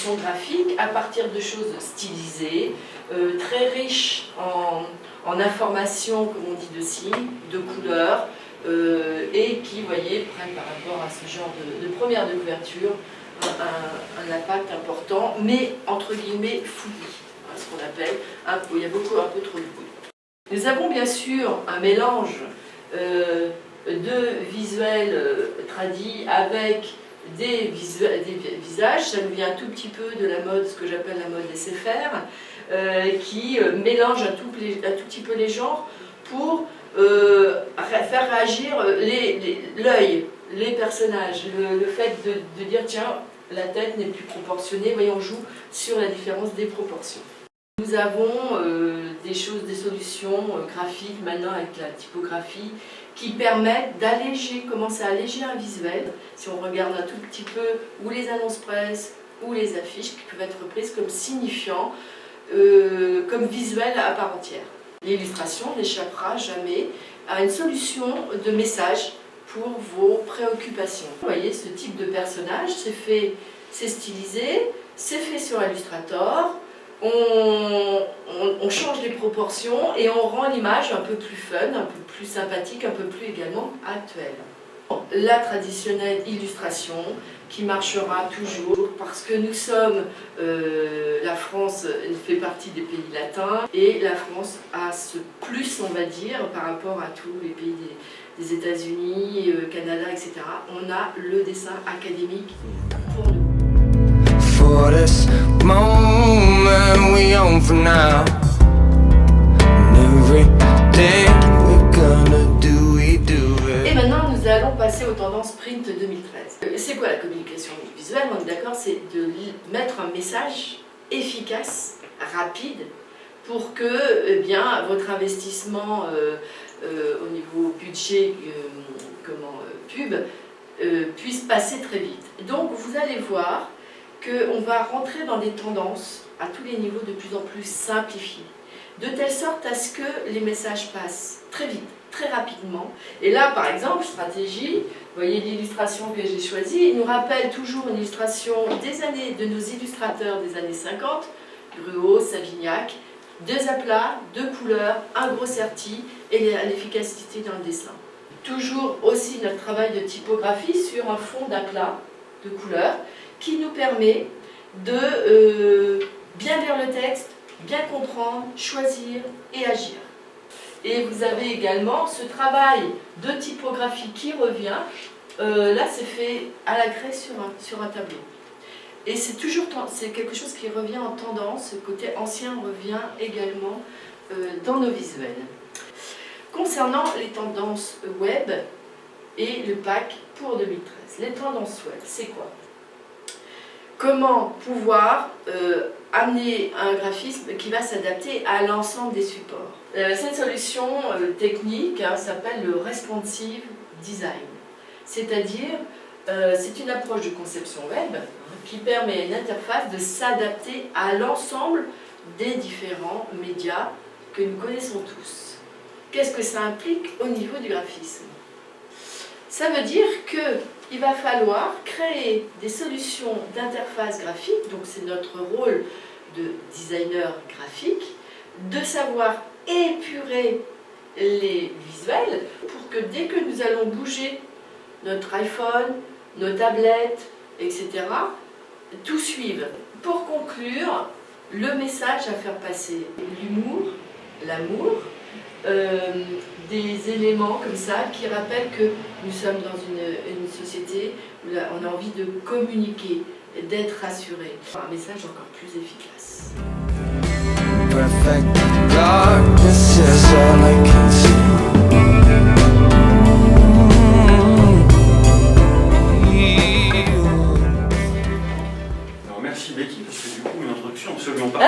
solutions graphiques à partir de choses stylisées, très riches en informations, comme on dit, de signes, de couleurs, et qui, vous voyez, prennent par rapport à ce genre de première de couverture un impact important, mais entre guillemets fouillis, ce qu'on appelle, il y a un peu trop de bruit. Nous avons bien sûr un mélange de visuels tradis avec des visages. Ça nous vient un tout petit peu de la mode, ce que j'appelle la mode SFR, qui mélange un tout petit peu les genres pour faire réagir l'œil, les personnages, le fait de dire tiens, la tête n'est plus proportionnée, voyons, on joue sur la différence des proportions. Nous avons des solutions graphiques maintenant avec la typographie qui permettent d'alléger, commencer à alléger un visuel. Si on regarde un tout petit peu, ou les annonces presse, ou les affiches qui peuvent être prises comme signifiant, comme visuel à part entière. L'illustration n'échappera jamais à une solution de message pour vos préoccupations. Vous voyez, ce type de personnage, c'est stylisé, c'est fait sur Illustrator. On change les proportions et on rend l'image un peu plus fun, un peu plus sympathique, un peu plus également actuelle. La traditionnelle illustration qui marchera toujours parce que nous sommes, la France fait partie des pays latins et la France a ce plus, on va dire, par rapport à tous les pays des États-Unis, Canada, etc. On a le dessin académique pour nous. For this moment we own for now. Everything we're gonna do, we do it. Et maintenant, nous allons passer aux tendances Print 2013. C'est quoi la communication visuelle? On est d'accord, c'est de mettre un message efficace, rapide, pour que votre investissement au niveau budget, pub, puisse passer très vite. Donc, vous allez voir qu'on va rentrer dans des tendances à tous les niveaux de plus en plus simplifiées, de telle sorte à ce que les messages passent très vite, très rapidement. Et là, par exemple, stratégie, vous voyez l'illustration que j'ai choisie, il nous rappelle toujours une illustration de nos illustrateurs des années 50, Gruau, Savignac, deux aplats, deux couleurs, un gros serti et l'efficacité dans le dessin. Toujours aussi notre travail de typographie sur un fond d'aplat de couleurs, qui nous permet de bien lire le texte, bien comprendre, choisir et agir. Et vous avez également ce travail de typographie qui revient, là c'est fait à la craie sur un tableau. Et c'est quelque chose qui revient en tendance, ce côté ancien revient également dans nos visuels. Concernant les tendances web et le pack pour 2013, les tendances web, c'est quoi ? Comment pouvoir amener un graphisme qui va s'adapter à l'ensemble des supports. Cette solution technique s'appelle le responsive design, c'est-à-dire c'est une approche de conception web qui permet à une interface de s'adapter à l'ensemble des différents médias que nous connaissons tous. Qu'est-ce que ça implique au niveau du graphisme? Ça veut dire qu'il va falloir créer des solutions d'interface graphique, donc c'est notre rôle de designer graphique, de savoir épurer les visuels pour que dès que nous allons bouger notre iPhone, nos tablettes, etc., tout suive. Pour conclure, le message à faire passer, l'humour, l'amour, des éléments comme ça qui rappellent que nous sommes dans une société où on a envie de communiquer, d'être rassuré. Un message encore plus efficace. Perfect darkness is all I can see. Alors merci Becky, parce que du coup une introduction absolument pas.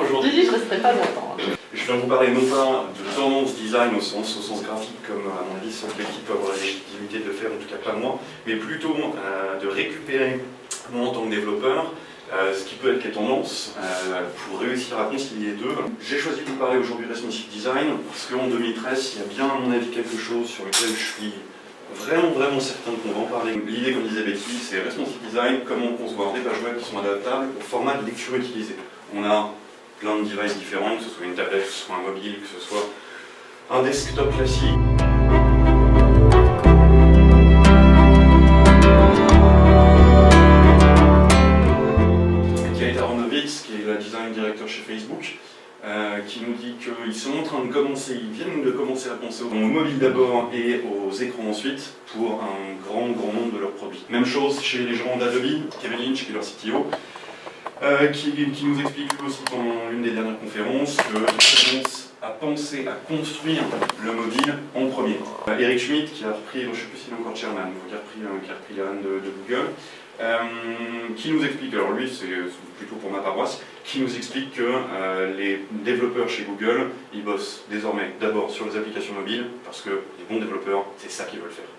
Aujourd'hui. Je dis je ne resterai pas longtemps. Je viens vous parler non pas de tendance design au sens graphique, comme à mon avis seule l'équipe peut avoir la légitimité de le faire, en tout cas pas moi, mais plutôt de récupérer, moi en tant que développeur, ce qui peut être les tendances, pour réussir à concilier les deux. J'ai choisi de vous parler aujourd'hui de responsive design, parce qu'en 2013, il y a bien à mon avis quelque chose sur lequel je suis vraiment certain qu'on va en parler. L'idée, comme disait Betty, c'est responsive design, comment concevoir des pages web qui sont adaptables au format de lecture utilisé. On a plein de devices différents, que ce soit une tablette, que ce soit un mobile, que ce soit un desktop classique. Kaeta Aronovitz, qui est la design director chez Facebook, qui nous dit qu'ils sont en train de commencer, ils viennent de commencer à penser aux mobiles d'abord et aux écrans ensuite pour un grand nombre de leurs produits. Même chose chez les gens d'Adobe, Kevin Lynch qui est leur CTO, qui nous explique lui aussi pendant l'une des dernières conférences qu'ils commencent à penser à construire le mobile en premier. Eric Schmidt qui a repris, je ne sais plus s'il est encore chairman, qui a repris la vanne de Google, qui nous explique, alors lui c'est plutôt pour ma paroisse, qui nous explique que les développeurs chez Google, ils bossent désormais d'abord sur les applications mobiles, parce que les bons développeurs, c'est ça qu'ils veulent faire.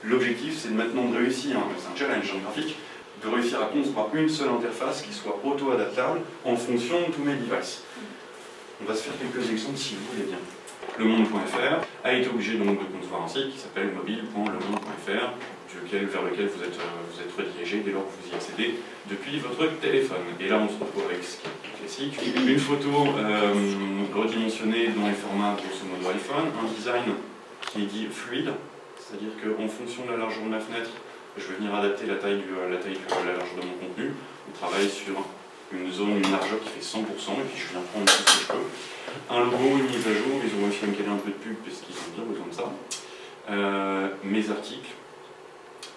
L'objectif, c'est maintenant de réussir, c'est un challenge graphique, de réussir à concevoir une seule interface qui soit auto-adaptable en fonction de tous mes devices. On va se faire quelques exemples si vous voulez bien. Lemonde.fr a été obligé donc de concevoir un site qui s'appelle mobile.lemonde.fr vers lequel vous êtes redirigé dès lors que vous y accédez depuis votre téléphone. Et là on se retrouve avec ce qui est classique, une photo redimensionnée dans les formats grosso modo iPhone, un design qui est dit fluide, c'est-à-dire qu'en fonction de la largeur de ma fenêtre, je vais venir adapter la largeur de mon contenu. On travaille sur une largeur qui fait 100% et puis je viens prendre tout ce que je peux. Un logo, une mise à jour, ils ont réussi à me caler un peu de pub parce qu'ils ont bien besoin de ça. Mes articles,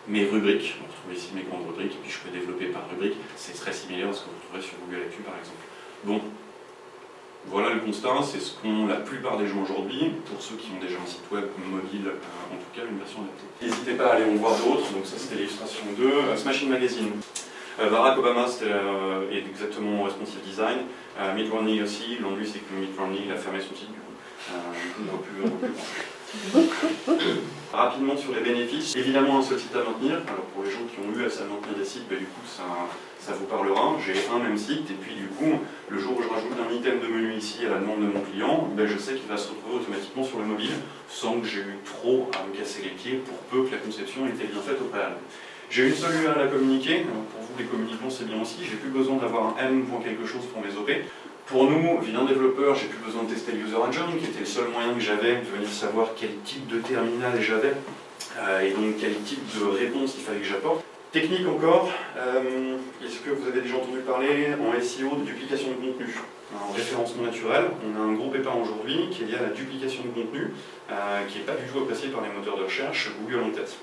mes rubriques, on retrouve ici mes grandes rubriques et puis je peux développer par rubrique. C'est très similaire à ce que vous trouverez sur Google Actu par exemple. Bon, voilà le constat, c'est ce qu'ont la plupart des gens aujourd'hui, pour ceux qui ont déjà un site web mobile, en tout cas une version adaptée. N'hésitez pas à aller en voir d'autres, donc ça c'était l'illustration 2, Smashing Magazine. Barack Obama c'était exactement responsive design, Mitt Romney aussi, l'ennui c'est que Mitt Romney il a fermé son site du coup, on ne voit plus Rapidement sur les bénéfices, évidemment un seul site à maintenir, alors pour les gens qui ont eu à maintenir des sites, du coup ça vous parlera, j'ai un même site et puis du coup le jour où je rajoute un item de menu ici à la demande de mon client, je sais qu'il va se retrouver automatiquement sur le mobile sans que j'ai eu trop à me casser les pieds pour peu que la conception ait été bien faite au préalable. J'ai une seule URL à communiquer, pour vous les communicants c'est bien aussi, j'ai plus besoin d'avoir un m pour quelque chose pour mes OP. Pour nous, vilain développeur, j'ai plus besoin de tester le User Engine, qui était le seul moyen que j'avais de venir savoir quel type de terminal j'avais, et donc quel type de réponse il fallait que j'apporte. Technique encore, est-ce que vous avez déjà entendu parler en SEO de duplication de contenu? En référencement naturel, on a un gros pépin aujourd'hui qui est lié à la duplication de contenu, qui n'est pas du tout apprécié par les moteurs de recherche, Google en tête.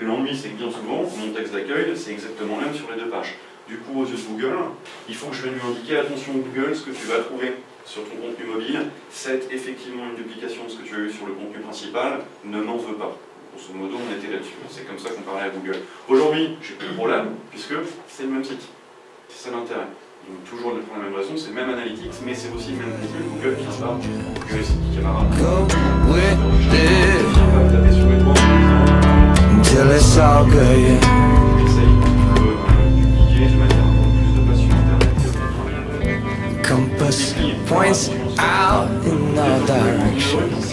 L'ennui, c'est que bien souvent, mon texte d'accueil, c'est exactement le même sur les deux pages. Du coup, aux yeux de Google, il faut que je vienne lui indiquer, attention Google, ce que tu vas trouver sur ton contenu mobile, c'est effectivement une duplication de ce que tu as eu sur le contenu principal, ne m'en veux pas. Grosso modo, on était là-dessus, c'est comme ça qu'on parlait à Google. Aujourd'hui, j'ai plus de problème, puisque c'est le même site. C'est ça l'intérêt. Donc toujours pour la même raison, c'est le même analytics, mais c'est aussi le même contenu. Google vient pas, Google c'est qui camarade. Je viens pas me taper sur les doigts en disant j'essaye de dupliquer de manière encore plus de place sur Internet que Compass points out in all directions.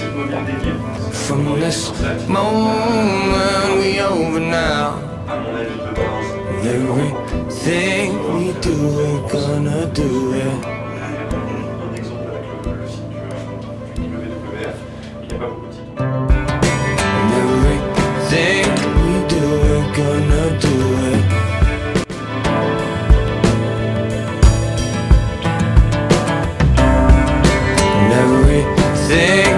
From this moment we over now. à mon avis de base. Everything we do, we're gonna do it. Un exemple avec le site du WWF, il n'y a pas beaucoup de sites. And everything we do, we're gonna do it. And everything